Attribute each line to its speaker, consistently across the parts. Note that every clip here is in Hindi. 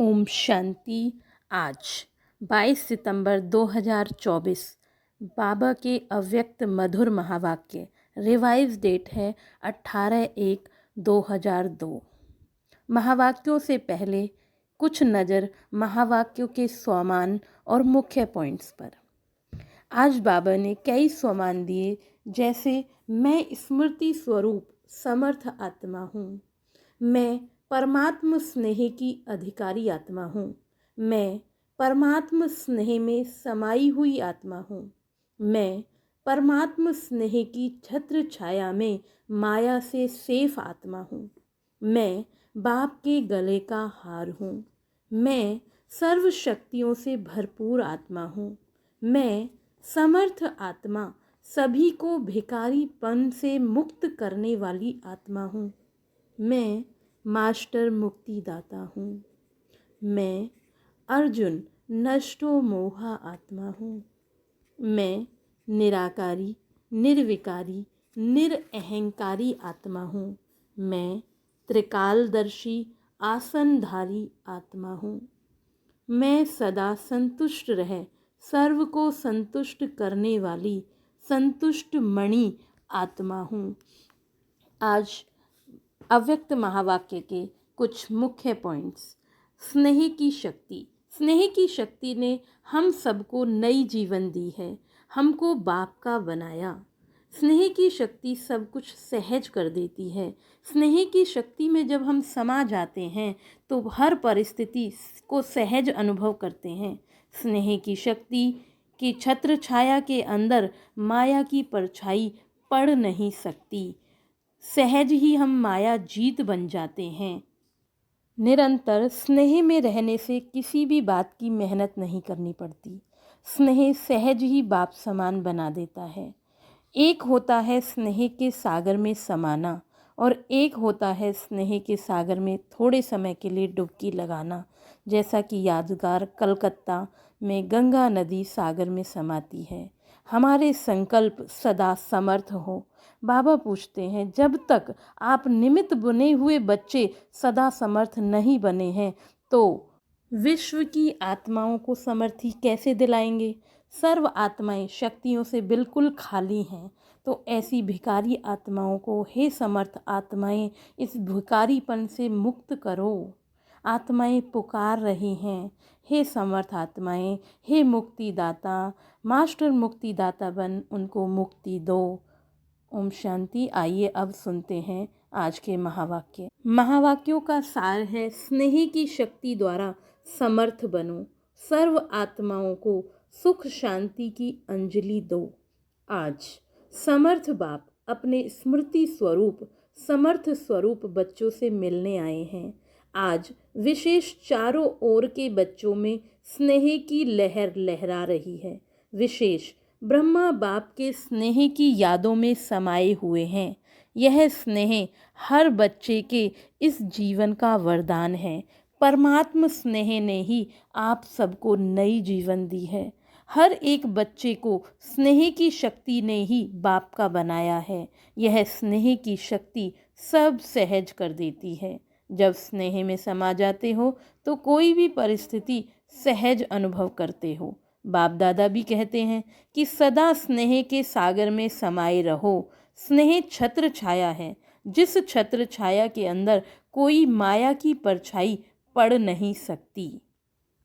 Speaker 1: ओम शांति। आज 22 सितंबर 2024 बाबा के अव्यक्त मधुर महावाक्य। रिवाइज डेट है 18/1/2002। महावाक्यों से पहले कुछ नज़र महावाक्यों के स्वमान और मुख्य पॉइंट्स पर। आज बाबा ने कई स्वमान दिए, जैसे मैं स्मृति स्वरूप समर्थ आत्मा हूँ, मैं परमात्म स्नेह की अधिकारी आत्मा हूँ, मैं परमात्म स्नेह में समाई हुई आत्मा हूँ, मैं परमात्म स्नेह की छत्र छाया में माया से सेफ आत्मा हूँ, मैं बाप के गले का हार हूँ, मैं सर्व शक्तियों से भरपूर आत्मा हूँ, मैं समर्थ आत्मा, सभी को भिखारीपन से मुक्त करने वाली आत्मा हूँ, मैं मास्टर मुक्तिदाता हूँ, मैं अर्जुन नष्टो मोहा आत्मा हूँ, मैं निराकारी, निर्विकारी, निरअहंकारी आत्मा हूँ, मैं त्रिकालदर्शी आसनधारी आत्मा हूँ, मैं सदा संतुष्ट रह सर्व को संतुष्ट करने वाली संतुष्ट मणि आत्मा हूँ। आज अव्यक्त महावाक्य के कुछ मुख्य पॉइंट्स। स्नेह की शक्ति। स्नेह की शक्ति ने हम सबको नई जीवन दी है, हमको बाप का बनाया। स्नेह की शक्ति सब कुछ सहज कर देती है। स्नेह की शक्ति में जब हम समा जाते हैं तो हर परिस्थिति को सहज अनुभव करते हैं। स्नेह की शक्ति की छत्र छाया के अंदर माया की परछाई पड़ नहीं सकती। सहज ही हम माया जीत बन जाते हैं। निरंतर स्नेह में रहने से किसी भी बात की मेहनत नहीं करनी पड़ती। स्नेह सहज ही बाप समान बना देता है। एक होता है स्नेह के सागर में समाना और एक होता है स्नेह के सागर में थोड़े समय के लिए डुबकी लगाना। जैसा कि यादगार कलकत्ता में गंगा नदी सागर में समाती है। हमारे संकल्प सदा समर्थ हो। बाबा पूछते हैं, जब तक आप निमित्त बुने हुए बच्चे सदा समर्थ नहीं बने हैं तो विश्व की आत्माओं को समर्थी कैसे दिलाएंगे? सर्व आत्माएं शक्तियों से बिल्कुल खाली हैं, तो ऐसी भिखारी आत्माओं को हे समर्थ आत्माएं, इस भिखारीपन से मुक्त करो। आत्माएं पुकार रही हैं, हे समर्थ आत्माएं, हे मुक्तिदाता, मास्टर मुक्तिदाता बन उनको मुक्ति दो। ओम शांति। आइए अब सुनते हैं आज के महावाक्य। महावाक्यों का सार है, स्नेह की शक्ति द्वारा समर्थ बनो, सर्व आत्माओं को सुख शांति की अंजलि दो। आज समर्थ बाप अपने स्मृति स्वरूप समर्थ स्वरूप बच्चों से मिलने आए हैं। आज विशेष चारों ओर के बच्चों में स्नेह की लहर लहरा रही है। विशेष ब्रह्मा बाप के स्नेह की यादों में समाये हुए हैं। यह स्नेह हर बच्चे के इस जीवन का वरदान है। परमात्म स्नेह ने ही आप सबको नई जीवन दी है। हर एक बच्चे को स्नेह की शक्ति ने ही बाप का बनाया है। यह स्नेह की शक्ति सब सहज कर देती है। जब स्नेह में समा जाते हो तो कोई भी परिस्थिति सहज अनुभव करते हो। बाप दादा भी कहते हैं कि सदा स्नेह के सागर में समाये रहो। स्नेह छत्र छाया है, जिस छत्र छाया के अंदर कोई माया की परछाई पड़ नहीं सकती।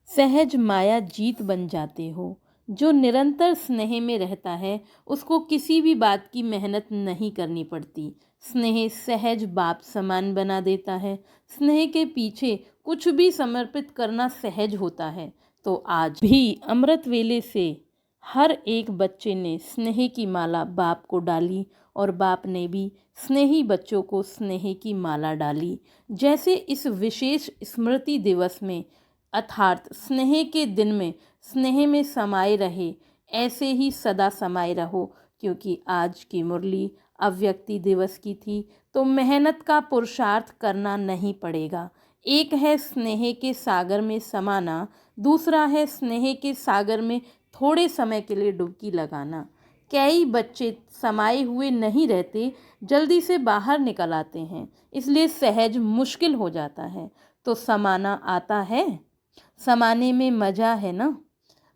Speaker 1: सहज माया जीत बन जाते हो। जो निरंतर स्नेह में रहता है उसको किसी भी बात की मेहनत नहीं करनी पड़ती। स्नेह सहज बाप समान बना देता है। स्नेह के पीछे कुछ भी समर्पित करना सहज होता है। तो आज भी अमृत वेले से हर एक बच्चे ने स्नेह की माला बाप को डाली और बाप ने भी स्नेही बच्चों को स्नेह की माला डाली। जैसे इस विशेष स्मृति दिवस में अर्थात स्नेह के दिन में स्नेह में समाये रहे, ऐसे ही सदा समाये रहो। क्योंकि आज की मुरली अव्यक्ति दिवस की थी, तो मेहनत का पुरुषार्थ करना नहीं पड़ेगा। एक है स्नेह के सागर में समाना, दूसरा है स्नेह के सागर में थोड़े समय के लिए डुबकी लगाना। कई बच्चे समाये हुए नहीं रहते, जल्दी से बाहर निकल आते हैं, इसलिए सहज मुश्किल हो जाता है। तो समाना आता है? समाने में मजा है ना।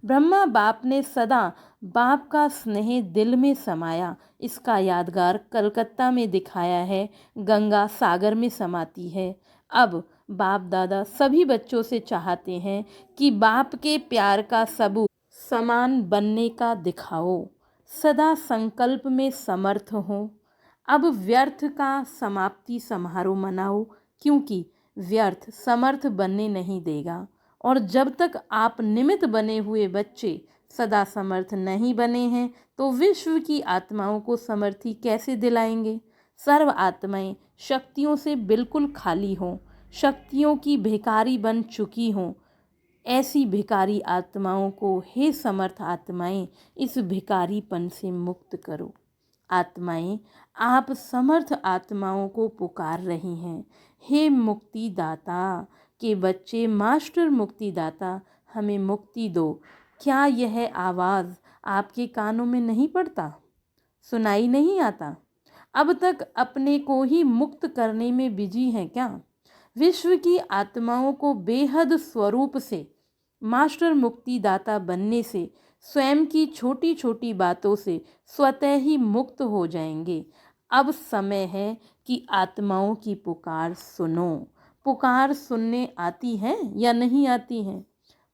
Speaker 1: ब्रह्मा बाप ने सदा बाप का स्नेह दिल में समाया। इसका यादगार कलकत्ता में दिखाया है, गंगा सागर में समाती है। अब बाप दादा सभी बच्चों से चाहते हैं कि बाप के प्यार का सबूत समान बनने का दिखाओ, सदा संकल्प में समर्थ हो। अब व्यर्थ का समाप्ति समारोह मनाओ, क्योंकि व्यर्थ समर्थ बनने नहीं देगा। और जब तक आप निमित्त बने हुए बच्चे सदा समर्थ नहीं बने हैं, तो विश्व की आत्माओं को समर्थी कैसे दिलाएंगे। सर्व आत्माएं शक्तियों से बिल्कुल खाली हों, शक्तियों की भिखारी बन चुकी हों। ऐसी भिखारी आत्माओं को हे समर्थ आत्माएं इस भिखारीपन से मुक्त करो। आत्माएं, आप समर्थ आत्माओं को पुकार रही हैं। हे मुक्तिदाता के बच्चे, मास्टर मुक्तिदाता, हमें मुक्ति दो। क्या यह आवाज़ आपके कानों में नहीं पड़ता, सुनाई नहीं आता? अब तक अपने को ही मुक्त करने में बिजी हैं क्या? विश्व की आत्माओं को बेहद स्वरूप से मास्टर मुक्तिदाता बनने से स्वयं की छोटी छोटी बातों से स्वतः ही मुक्त हो जाएंगे। अब समय है कि आत्माओं की पुकार सुनो। पुकार सुनने आती है या नहीं आती है?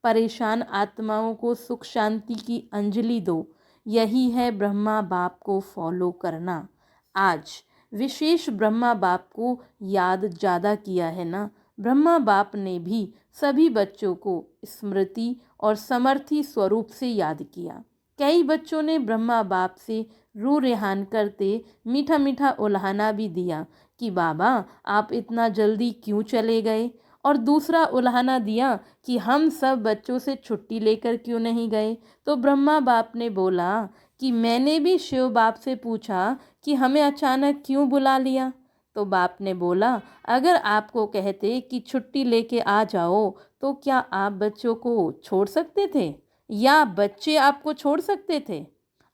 Speaker 1: परेशान आत्माओं को सुख शांति की अंजलि दो। यही है ब्रह्मा बाप को फॉलो करना। आज विशेष ब्रह्मा बाप को याद ज़्यादा किया है ना। ब्रह्मा बाप ने भी सभी बच्चों को स्मृति और समर्थी स्वरूप से याद किया। कई बच्चों ने ब्रह्मा बाप से रूह रेहान करते मीठा मीठा उल्हाना भी दिया कि बाबा आप इतना जल्दी क्यों चले गए। और दूसरा उल्हाना दिया कि हम सब बच्चों से छुट्टी लेकर क्यों नहीं गए। तो ब्रह्मा बाप ने बोला कि मैंने भी शिव बाप से पूछा कि हमें अचानक क्यों बुला लिया। तो बाप ने बोला, अगर आपको कहते कि छुट्टी लेके आ जाओ तो क्या आप बच्चों को छोड़ सकते थे या बच्चे आपको छोड़ सकते थे?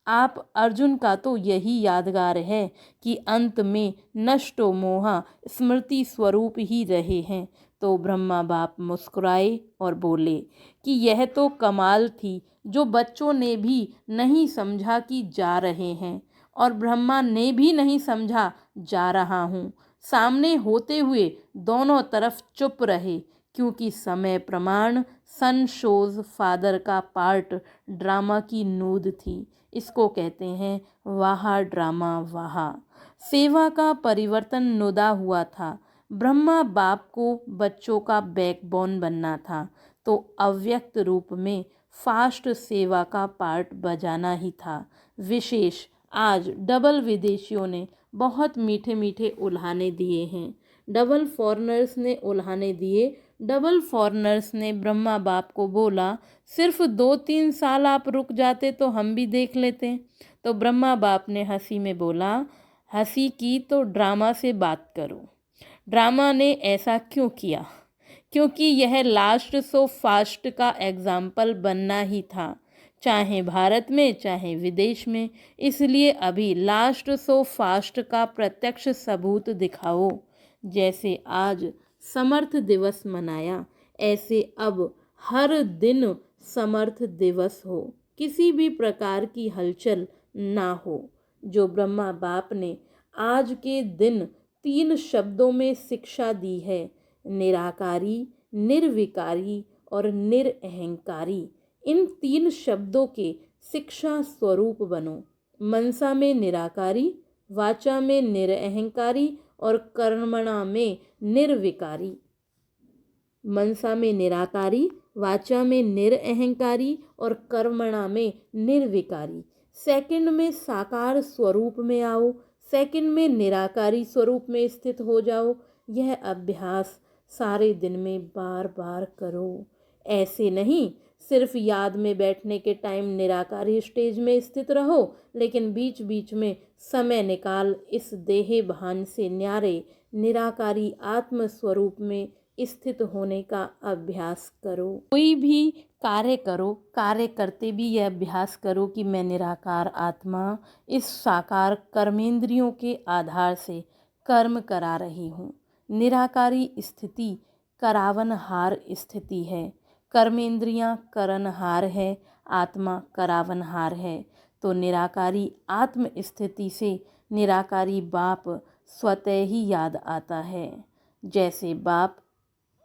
Speaker 1: आप अर्जुन का तो यही यादगार है कि अंत में नष्टो मोहा स्मृति स्वरूप ही रहे हैं। तो ब्रह्मा बाप मुस्कुराए और बोले कि यह तो कमाल थी जो बच्चों ने भी नहीं समझा कि जा रहे हैं, और ब्रह्मा ने भी नहीं समझा जा रहा हूँ। सामने होते हुए दोनों तरफ चुप रहे, क्योंकि समय प्रमाण सन शोज फादर का पार्ट ड्रामा की नूद थी। इसको कहते हैं वाहा ड्रामा वाहा। सेवा का परिवर्तन नुदा हुआ था। ब्रह्मा बाप को बच्चों का बैकबोन बनना था, तो अव्यक्त रूप में फास्ट सेवा का पार्ट बजाना ही था। विशेष आज डबल विदेशियों ने बहुत मीठे मीठे उल्हाने दिए हैं। डबल फॉरेनर्स ने उल्हाने दिए। डबल फॉरेनर्स ने ब्रह्मा बाप को बोला, सिर्फ 2-3 साल आप रुक जाते तो हम भी देख लेते। तो ब्रह्मा बाप ने हंसी में बोला, हंसी की तो ड्रामा से बात करो। ड्रामा ने ऐसा क्यों किया? क्योंकि यह लास्ट सो फास्ट का एग्जाम्पल बनना ही था, चाहे भारत में चाहे विदेश में। इसलिए अभी लास्ट सो फास्ट का प्रत्यक्ष सबूत दिखाओ। जैसे आज समर्थ दिवस मनाया, ऐसे अब हर दिन समर्थ दिवस हो, किसी भी प्रकार की हलचल ना हो। जो ब्रह्मा बाप ने आज के दिन 3 शब्दों में शिक्षा दी है, निराकारी, निर्विकारी और निरअहंकारी। इन 3 शब्दों के शिक्षा स्वरूप बनो। मनसा में निराकारी, वाचा में निरअहंकारी और कर्मणा में निर्विकारी। मनसा में निराकारी, वाचा में निरअहंकारी और कर्मणा में निर्विकारी। सेकंड में साकार स्वरूप में आओ, सेकंड में निराकारी स्वरूप में स्थित हो जाओ। यह अभ्यास सारे दिन में बार बार करो। ऐसे नहीं सिर्फ याद में बैठने के टाइम निराकारी स्टेज में स्थित रहो, लेकिन बीच बीच में समय निकाल इस देह भान से न्यारे निराकारी आत्म स्वरूप में स्थित होने का अभ्यास करो। कोई भी कार्य करो, कार्य करते भी यह अभ्यास करो कि मैं निराकार आत्मा इस साकार कर्मेंद्रियों के आधार से कर्म करा रही हूँ। निराकारी स्थिति करावनहार स्थिति है। कर्मेंद्रियां करनहार है, आत्मा करावनहार है। तो निराकारी आत्म स्थिति से निराकारी बाप स्वतः ही याद आता है। जैसे बाप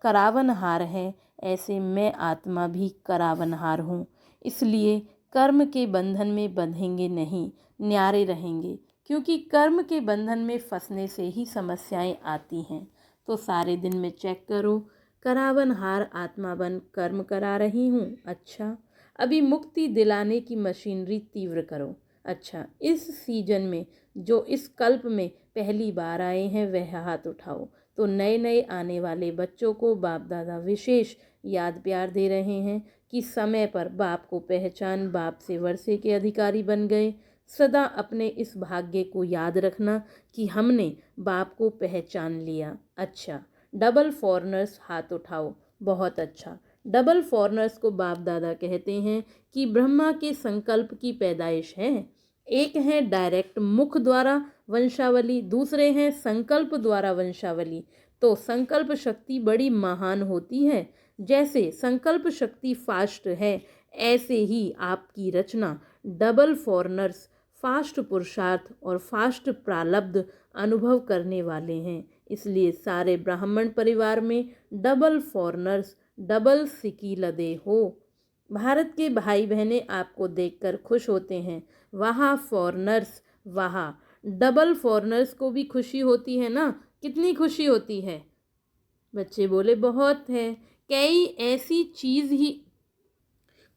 Speaker 1: करावनहार है, ऐसे मैं आत्मा भी करावनहार हूँ। इसलिए कर्म के बंधन में बंधेंगे नहीं, न्यारे रहेंगे, क्योंकि कर्म के बंधन में फंसने से ही समस्याएं आती हैं। तो सारे दिन में चेक करो, करावनहार आत्मा बन कर्म करा रही हूँ। अच्छा, अभी मुक्ति दिलाने की मशीनरी तीव्र करो। अच्छा, इस सीजन में जो इस कल्प में पहली बार आए हैं वह हाथ उठाओ। तो नए नए आने वाले बच्चों को बाप दादा विशेष याद प्यार दे रहे हैं कि समय पर बाप को पहचान, बाप से वर्षे के अधिकारी बन गए। सदा अपने इस भाग्य को याद रखना कि हमने बाप को पहचान लिया। अच्छा, डबल फॉरनर्स हाथ उठाओ। बहुत अच्छा। डबल फॉरनर्स को बाप दादा कहते हैं कि ब्रह्मा के संकल्प की पैदाइश है। एक है डायरेक्ट मुख द्वारा वंशावली, दूसरे हैं संकल्प द्वारा वंशावली। तो संकल्प शक्ति बड़ी महान होती है। जैसे संकल्प शक्ति फास्ट है, ऐसे ही आपकी रचना डबल फॉरनर्स फास्ट पुरुषार्थ और फास्ट प्रारब्ध अनुभव करने वाले हैं। इसलिए सारे ब्राह्मण परिवार में डबल फॉरनर्स, डबल सिकीलदे हो। भारत के भाई बहनें आपको देखकर खुश होते हैं। वहाँ फॉरनर्स, वहाँ डबल फॉरनर्स को भी खुशी होती है ना। कितनी खुशी होती है? बच्चे बोले बहुत है। कई ऐसी चीज़ ही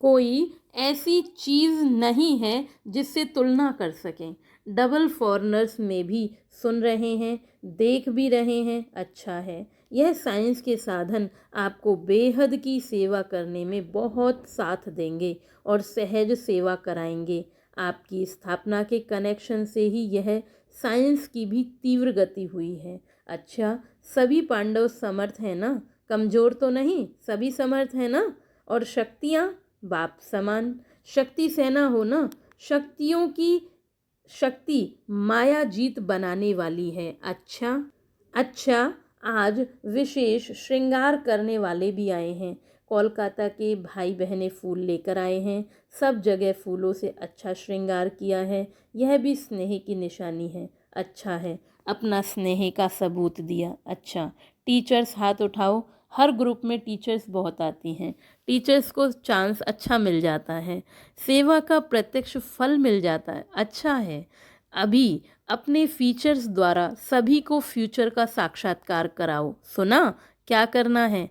Speaker 1: कोई ऐसी चीज़ नहीं है जिससे तुलना कर सकें। डबल फॉरनर्स में भी सुन रहे हैं, देख भी रहे हैं। अच्छा है, यह साइंस के साधन आपको बेहद की सेवा करने में बहुत साथ देंगे और सहज सेवा कराएंगे। आपकी स्थापना के कनेक्शन से ही यह साइंस की भी तीव्र गति हुई है। अच्छा, सभी पांडव समर्थ हैं ना, कमज़ोर तो नहीं, सभी समर्थ हैं ना। और शक्तियाँ बाप समान शक्ति सेना हो ना। शक्तियों की शक्ति माया जीत बनाने वाली है। अच्छा अच्छा, आज विशेष श्रृंगार करने वाले भी आए हैं। कोलकाता के भाई बहनें फूल लेकर आए हैं। सब जगह फूलों से अच्छा श्रृंगार किया है। यह भी स्नेह की निशानी है। अच्छा है, अपना स्नेह का सबूत दिया। अच्छा, टीचर्स हाथ उठाओ। हर ग्रुप में टीचर्स बहुत आती हैं। टीचर्स को चांस अच्छा मिल जाता है, सेवा का प्रत्यक्ष फल मिल जाता है। अच्छा है, अभी अपने फीचर्स द्वारा सभी को फ्यूचर का साक्षात्कार कराओ। सुना क्या करना है?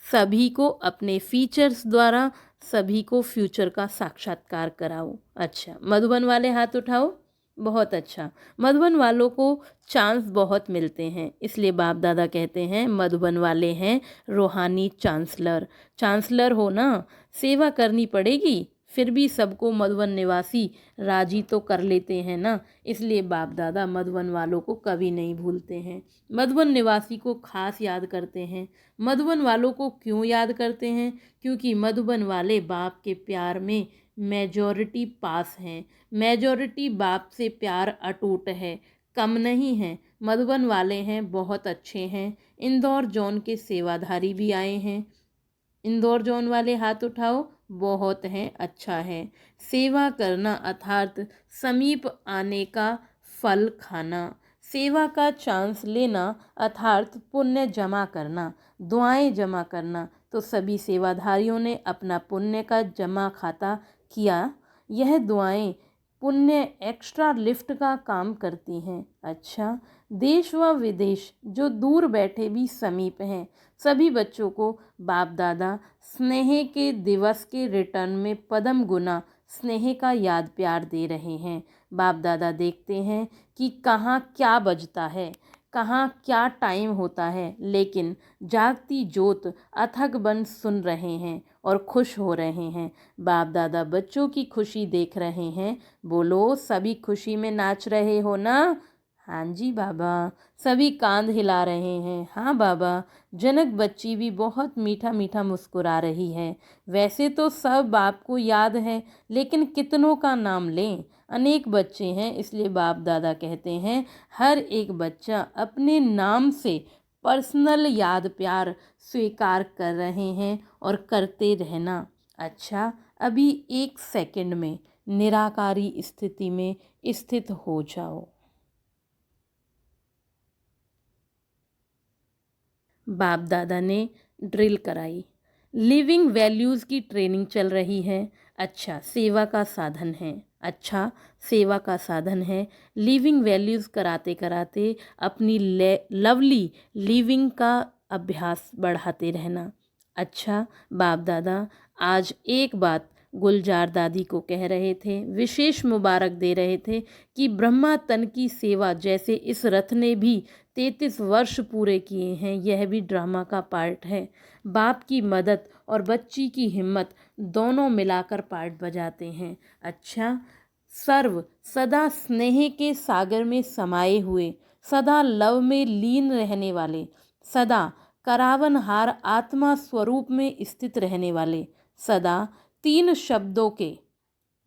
Speaker 1: सभी को अपने फीचर्स द्वारा सभी को फ्यूचर का साक्षात्कार कराओ। अच्छा, मधुबन वाले हाथ उठाओ। बहुत अच्छा, मधुबन वालों को चांस बहुत मिलते हैं, इसलिए बाप दादा कहते हैं मधुबन वाले हैं रूहानी चांसलर। चांसलर हो ना, सेवा करनी पड़ेगी, फिर भी सबको मधुबन निवासी राजी तो कर लेते हैं ना। इसलिए बाप दादा मधुबन वालों को कभी नहीं भूलते हैं, मधुबन निवासी को खास याद करते हैं। मधुबन वालों को क्यों याद करते हैं? क्योंकि मधुबन वाले बाप के प्यार में मेजॉरिटी पास हैं। मेजॉरिटी बाप से प्यार अटूट है, कम नहीं है। मधुबन वाले हैं बहुत अच्छे हैं। इंदौर जोन के सेवाधारी भी आए हैं। इंदौर जोन वाले हाथ उठाओ। बहुत हैं, अच्छा है। सेवा करना अर्थात समीप आने का फल खाना। सेवा का चांस लेना अर्थात पुण्य जमा करना, दुआएं जमा करना। तो सभी सेवाधारियों ने अपना पुण्य का जमा खाता किया। यह दुआएं पुण्य एक्स्ट्रा लिफ्ट का काम करती हैं। अच्छा, देश व विदेश जो दूर बैठे भी समीप हैं, सभी बच्चों को बाप दादा स्नेह के दिवस के रिटर्न में पदम गुना स्नेह का याद प्यार दे रहे हैं। बाप दादा देखते हैं कि कहाँ क्या बजता है, कहाँ क्या टाइम होता है, लेकिन जागती ज्योत अथक बन सुन रहे हैं और खुश हो रहे हैं। बाप दादा बच्चों की खुशी देख रहे हैं। बोलो, सभी खुशी में नाच रहे हो ना? हाँ जी बाबा, सभी कांध हिला रहे हैं। हाँ बाबा, जनक बच्ची भी बहुत मीठा मीठा मुस्कुरा रही है। वैसे तो सब बाप को याद है, लेकिन कितनों का नाम लें? अनेक बच्चे हैं, इसलिए बाप दादा कहते हैं हर एक बच्चा अपने नाम से पर्सनल याद प्यार स्वीकार कर रहे हैं और करते रहना। अच्छा, अभी 1 सेकंड में निराकारी स्थिति में स्थित हो जाओ। बाप दादा ने ड्रिल कराई। लिविंग वैल्यूज़ की ट्रेनिंग चल रही है। अच्छा, सेवा का साधन है। अच्छा, सेवा का साधन है। लिविंग वैल्यूज़ कराते कराते अपनी लवली लिविंग का अभ्यास बढ़ाते रहना। अच्छा, बाप दादा आज एक बात गुलजार दादी को कह रहे थे, विशेष मुबारक दे रहे थे कि ब्रह्मा तन की सेवा जैसे इस रथ ने भी 33 वर्ष पूरे किए हैं, यह भी ड्रामा का पार्ट है। बाप की मदद और बच्ची की हिम्मत दोनों मिलाकर पार्ट बजाते हैं। अच्छा, सर्व सदा स्नेह के सागर में समाये हुए, सदा लव में लीन रहने वाले, सदा करावनहार आत्मा स्वरूप में स्थित रहने वाले, सदा 3 शब्दों के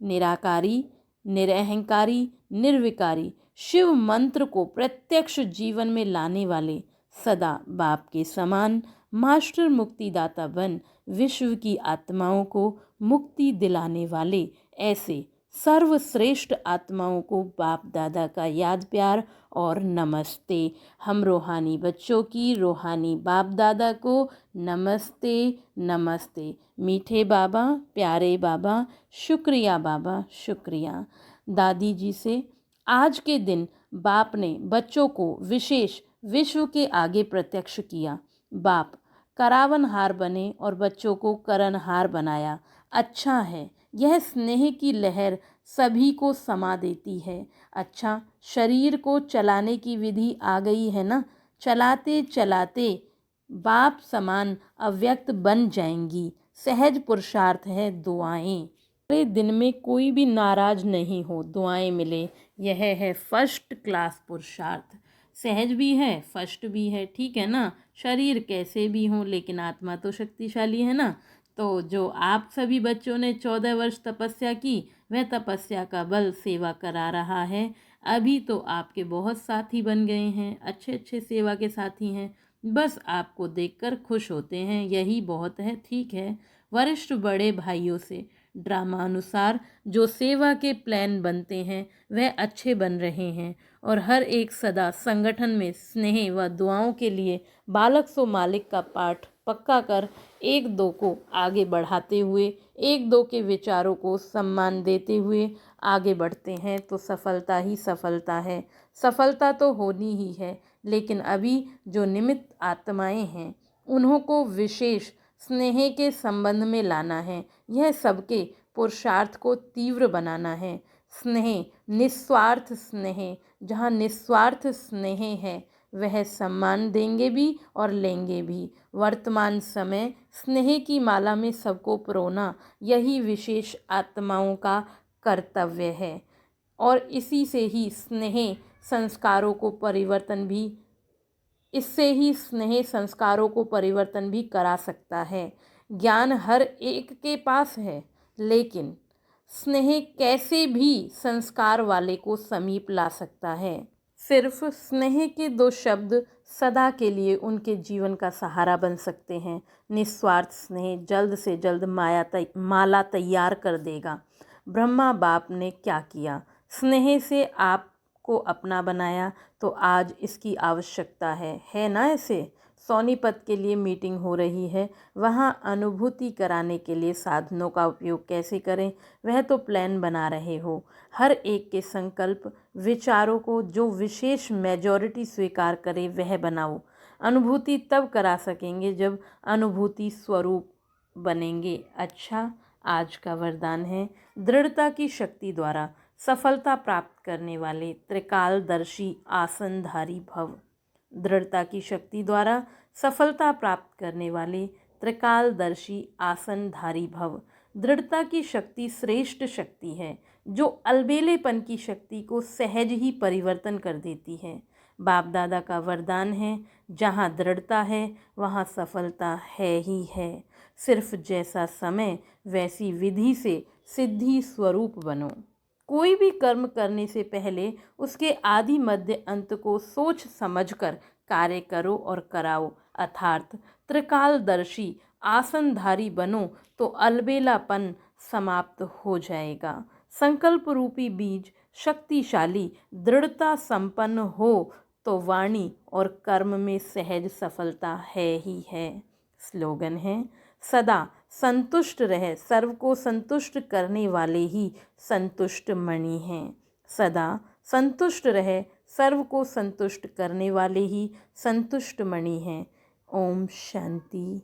Speaker 1: निराकारी, निरअहंकारी, निर्विकारी शिव मंत्र को प्रत्यक्ष जीवन में लाने वाले, सदा बाप के समान मास्टर मुक्तिदाता बन विश्व की आत्माओं को मुक्ति दिलाने वाले, ऐसे सर्वश्रेष्ठ आत्माओं को बाप दादा का याद प्यार और नमस्ते। हम रूहानी बच्चों की रूहानी बाप दादा को नमस्ते नमस्ते। मीठे बाबा, प्यारे बाबा, शुक्रिया बाबा, शुक्रिया। दादी जी से आज के दिन बाप ने बच्चों को विशेष विश्व के आगे प्रत्यक्ष किया। बाप करावनहार बने और बच्चों को करनहार बनाया। अच्छा है, यह स्नेह की लहर सभी को समा देती है। अच्छा, शरीर को चलाने की विधि आ गई है ना, चलाते चलाते बाप समान अव्यक्त बन जाएंगी। सहज पुरुषार्थ है दुआएं। पूरे दिन में कोई भी नाराज नहीं हो, दुआएं मिले, यह है फर्स्ट क्लास पुरुषार्थ। सहज भी है, फर्स्ट भी है, ठीक है ना। शरीर कैसे भी हो लेकिन आत्मा तो शक्तिशाली है ना। तो जो आप सभी बच्चों ने 14 वर्ष तपस्या की, वह तपस्या का बल सेवा करा रहा है। अभी तो आपके बहुत साथी बन गए हैं, अच्छे अच्छे सेवा के साथी हैं, बस आपको देखकर खुश होते हैं, यही बहुत है, ठीक है। वरिष्ठ बड़े भाइयों से ड्रामा अनुसार जो सेवा के प्लान बनते हैं वह अच्छे बन रहे हैं और हर एक सदा संगठन में स्नेह व दुआओं के लिए बालक सो मालिक का पाठ पक्का कर एक दो को आगे बढ़ाते हुए, एक दो के विचारों को सम्मान देते हुए आगे बढ़ते हैं तो सफलता ही सफलता है। सफलता तो होनी ही है, लेकिन अभी जो निमित्त आत्माएं हैं उन्हों को विशेष स्नेह के संबंध में लाना है। यह सबके पुरुषार्थ को तीव्र बनाना है। स्नेह, निस्वार्थ स्नेह, जहाँ निस्वार्थ स्नेह है वह सम्मान देंगे भी और लेंगे भी। वर्तमान समय स्नेह की माला में सबको परोना, यही विशेष आत्माओं का कर्तव्य है और इसी से ही स्नेह संस्कारों को परिवर्तन भी इससे ही स्नेह संस्कारों को परिवर्तन भी करा सकता है। ज्ञान हर एक के पास है, लेकिन स्नेह कैसे भी संस्कार वाले को समीप ला सकता है। सिर्फ स्नेह के 2 शब्द सदा के लिए उनके जीवन का सहारा बन सकते हैं। निस्वार्थ स्नेह जल्द से जल्द माला तैयार कर देगा। ब्रह्मा बाप ने क्या किया, स्नेह से आपको अपना बनाया, तो आज इसकी आवश्यकता है ना। ऐसे सोनीपत के लिए मीटिंग हो रही है, वहाँ अनुभूति कराने के लिए साधनों का उपयोग कैसे करें वह तो प्लान बना रहे हो। हर एक के संकल्प विचारों को जो विशेष मेजॉरिटी स्वीकार करे वह बनाओ। अनुभूति तब करा सकेंगे जब अनुभूति स्वरूप बनेंगे। अच्छा, आज का वरदान है, दृढ़ता की शक्ति द्वारा सफलता प्राप्त करने वाले त्रिकालदर्शी आसनधारी भव। दृढ़ता की शक्ति द्वारा सफलता प्राप्त करने वाले त्रिकालदर्शी आसनधारी भव। दृढ़ता की शक्ति श्रेष्ठ शक्ति है जो अलबेलेपन की शक्ति को सहज ही परिवर्तन कर देती है। बाप दादा का वरदान है, जहाँ दृढ़ता है वहाँ सफलता है ही है। सिर्फ जैसा समय वैसी विधि से सिद्धि स्वरूप बनो। कोई भी कर्म करने से पहले उसके आदि मध्य अंत को सोच समझकर कार्य करो और कराओ, अर्थात त्रिकालदर्शी आसनधारी बनो तो अलबेलापन समाप्त हो जाएगा। संकल्प रूपी बीज शक्तिशाली दृढ़ता संपन्न हो तो वाणी और कर्म में सहज सफलता है ही है। स्लोगन है, सदा संतुष्ट रहे, सर्व को संतुष्ट करने वाले ही संतुष्ट मणि हैं। सदा संतुष्ट रहे, सर्व को संतुष्ट करने वाले ही संतुष्ट मणि हैं। ओम शांति।